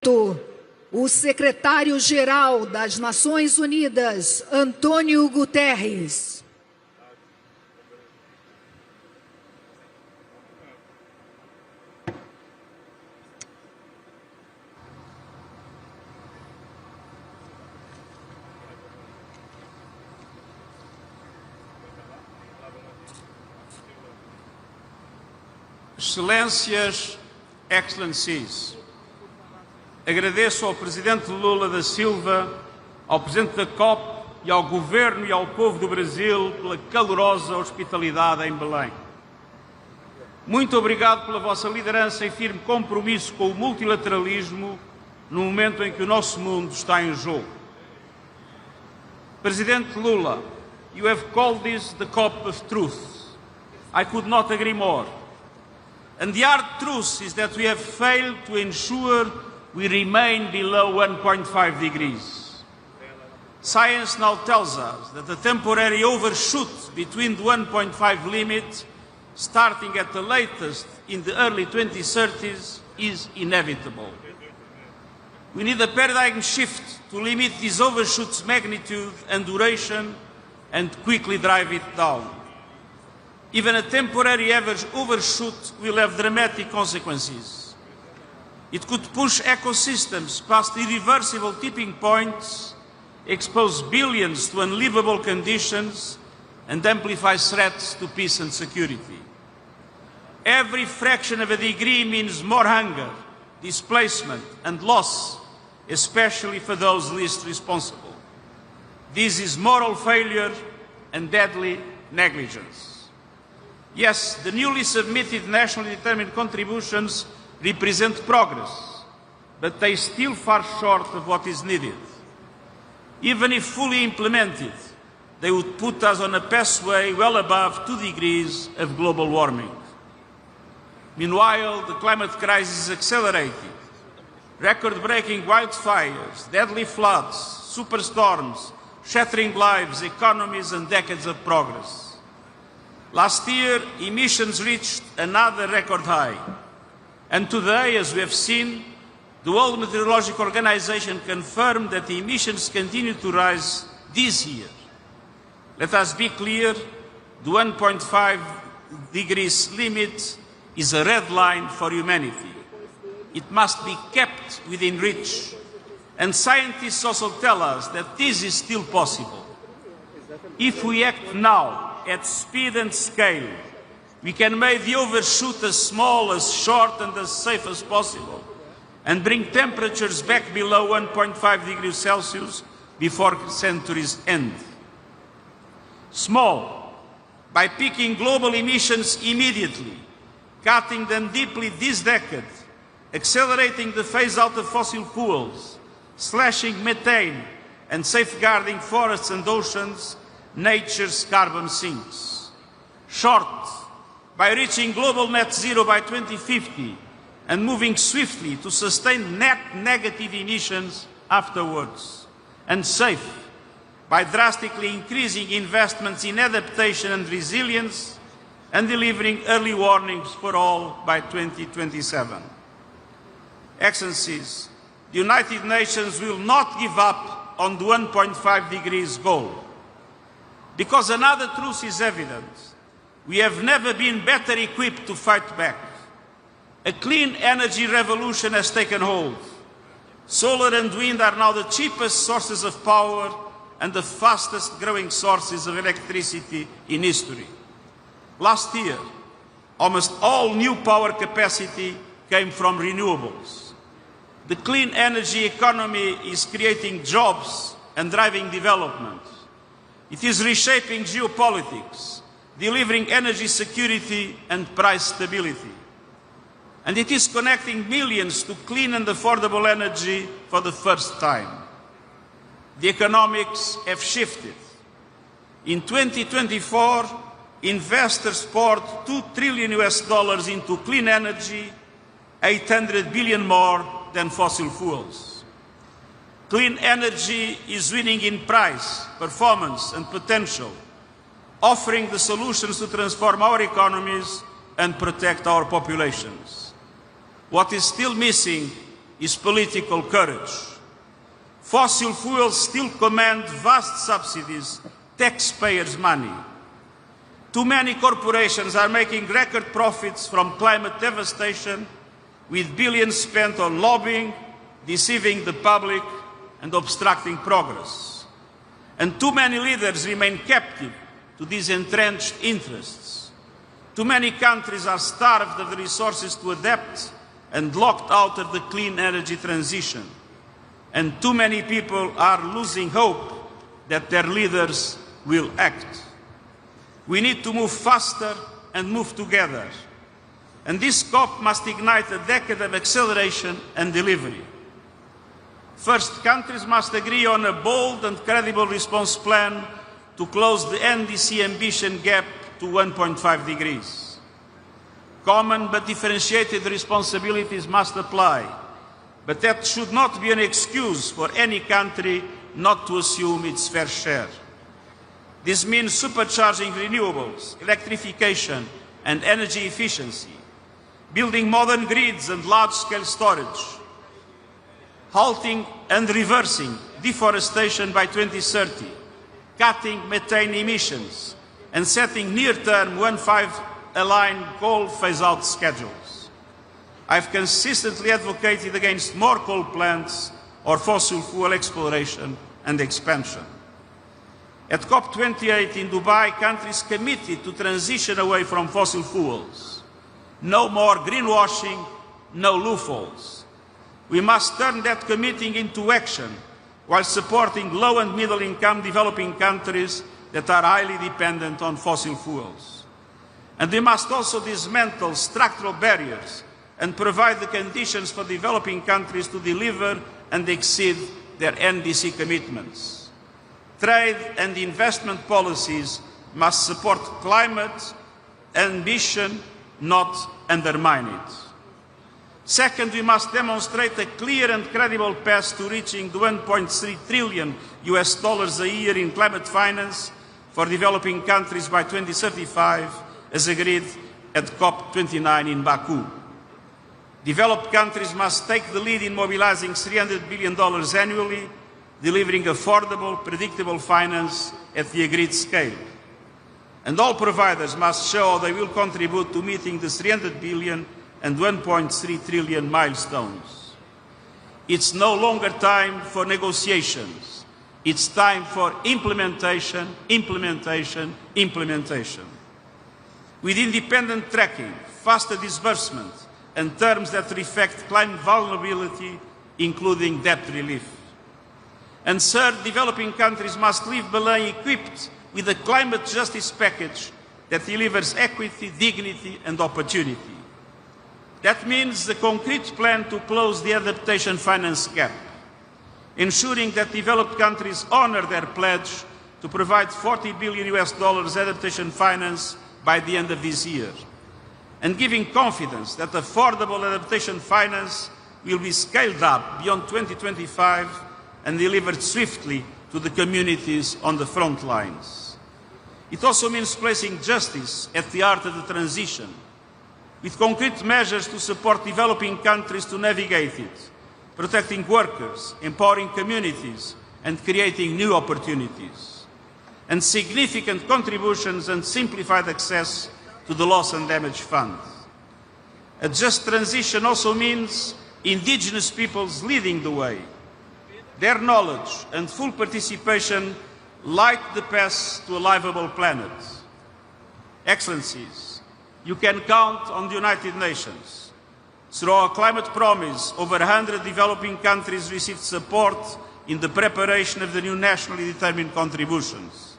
O Secretário-Geral das Nações Unidas, António Guterres. Excelências, Excellencies, agradeço ao Presidente Lula da Silva, ao Presidente da COP e ao Governo e ao povo do Brasil pela calorosa hospitalidade em Belém. Muito obrigado pela vossa liderança e firme compromisso com o multilateralismo no momento em que o nosso mundo está em jogo. Presidente Lula, you have called this the COP of truth. I could not agree more. And the hard truth is that we have failed to ensure we remain below 1.5 degrees. Science now tells us that a temporary overshoot between the 1.5 limit, starting at the latest in the early 2030s, is inevitable. We need a paradigm shift to limit this overshoot's magnitude and duration and quickly drive it down. Even a temporary average overshoot will have dramatic consequences. It could push ecosystems past irreversible tipping points, expose billions to unlivable conditions, and amplify threats to peace and security. Every fraction of a degree means more hunger, displacement, and loss, especially for those least responsible. This is moral failure and deadly negligence. Yes, the newly submitted nationally determined contributions represent progress, but they still fall short of what is needed. Even if fully implemented, they would put us on a pathway well above 2 degrees of global warming. Meanwhile, the climate crisis is accelerating. Record-breaking wildfires, deadly floods, superstorms, shattering lives, economies, and decades of progress. Last year, emissions reached another record high. And today, as we have seen, the World Meteorological Organization confirmed that the emissions continue to rise this year. Let us be clear, the 1.5 degrees limit is a red line for humanity. It must be kept within reach. And scientists also tell us that this is still possible. If we act now, at speed and scale, we can make the overshoot as small, as short and as safe as possible and bring temperatures back below 1.5 degrees Celsius before the century's end. Small, by peaking global emissions immediately, cutting them deeply this decade, accelerating the phase-out of fossil fuels, slashing methane and safeguarding forests and oceans, nature's carbon sinks. Short, by reaching global net zero by 2050 and moving swiftly to sustain net negative emissions afterwards. And safe, by drastically increasing investments in adaptation and resilience and delivering early warnings for all by 2027. Excellencies, the United Nations will not give up on the 1.5 degrees goal. Because another truth is evident. We have never been better equipped to fight back. A clean energy revolution has taken hold. Solar and wind are now the cheapest sources of power and the fastest growing sources of electricity in history. Last year, almost all new power capacity came from renewables. The clean energy economy is creating jobs and driving development. It is reshaping geopolitics, delivering energy security and price stability. And it is connecting millions to clean and affordable energy for the first time. The economics have shifted. In 2024, investors poured $2 trillion into clean energy, 800 billion more than fossil fuels. Clean energy is winning in price, performance and potential, offering the solutions to transform our economies and protect our populations. What is still missing is political courage. Fossil fuels still command vast subsidies, taxpayers' money. Too many corporations are making record profits from climate devastation, with billions spent on lobbying, deceiving the public, and obstructing progress. And too many leaders remain captive to these entrenched interests. Too many countries are starved of the resources to adapt and locked out of the clean energy transition. And too many people are losing hope that their leaders will act. We need to move faster and move together. And this COP must ignite a decade of acceleration and delivery. First, countries must agree on a bold and credible response plan to close the NDC ambition gap to 1.5 degrees. Common but differentiated responsibilities must apply, but that should not be an excuse for any country not to assume its fair share. This means supercharging renewables, electrification, and energy efficiency, building modern grids and large-scale storage, halting and reversing deforestation by 2030, cutting methane emissions, and setting near-term 1.5-aligned coal phase-out schedules. I've consistently advocated against more coal plants or fossil fuel exploration and expansion. At COP28 in Dubai, countries committed to transition away from fossil fuels. No more greenwashing, no loopholes. We must turn that committing into action while supporting low and middle income developing countries that are highly dependent on fossil fuels. And we must also dismantle structural barriers and provide the conditions for developing countries to deliver and exceed their NDC commitments. Trade and investment policies must support climate ambition, not undermine it. Second, we must demonstrate a clear and credible path to reaching the $1.3 trillion a year in climate finance for developing countries by 2035, as agreed at COP29 in Baku. Developed countries must take the lead in mobilizing $300 billion annually, delivering affordable, predictable finance at the agreed scale. And all providers must show they will contribute to meeting the $300 billion and $1.3 trillion milestones. It's no longer time for negotiations. It's time for implementation, implementation, implementation. With independent tracking, faster disbursement, and terms that reflect climate vulnerability, including debt relief. And third, developing countries must leave Belém equipped with a climate justice package that delivers equity, dignity, and opportunity. That means the concrete plan to close the adaptation finance gap, ensuring that developed countries honor their pledge to provide $40 billion adaptation finance by the end of this year, and giving confidence that affordable adaptation finance will be scaled up beyond 2025 and delivered swiftly to the communities on the front lines. It also means placing justice at the heart of the transition, with concrete measures to support developing countries to navigate it, protecting workers, empowering communities, and creating new opportunities, and significant contributions and simplified access to the Loss and Damage Fund. A just transition also means indigenous peoples leading the way. Their knowledge and full participation light the path to a livable planet. Excellencies, you can count on the United Nations. Through our climate promise, over 100 developing countries received support in the preparation of the new nationally determined contributions.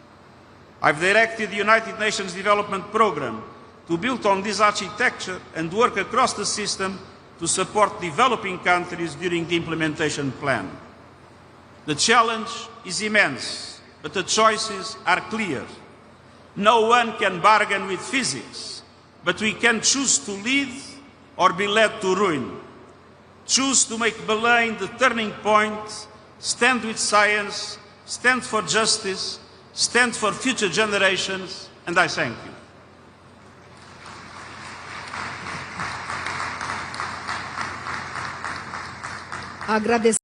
I've directed the United Nations Development Programme to build on this architecture and work across the system to support developing countries during the implementation plan. The challenge is immense, but the choices are clear. No one can bargain with physics, but we can choose to lead or be led to ruin. Choose to make Belém the turning point, stand with science, stand for justice, stand for future generations, and I thank you. Agradecemos.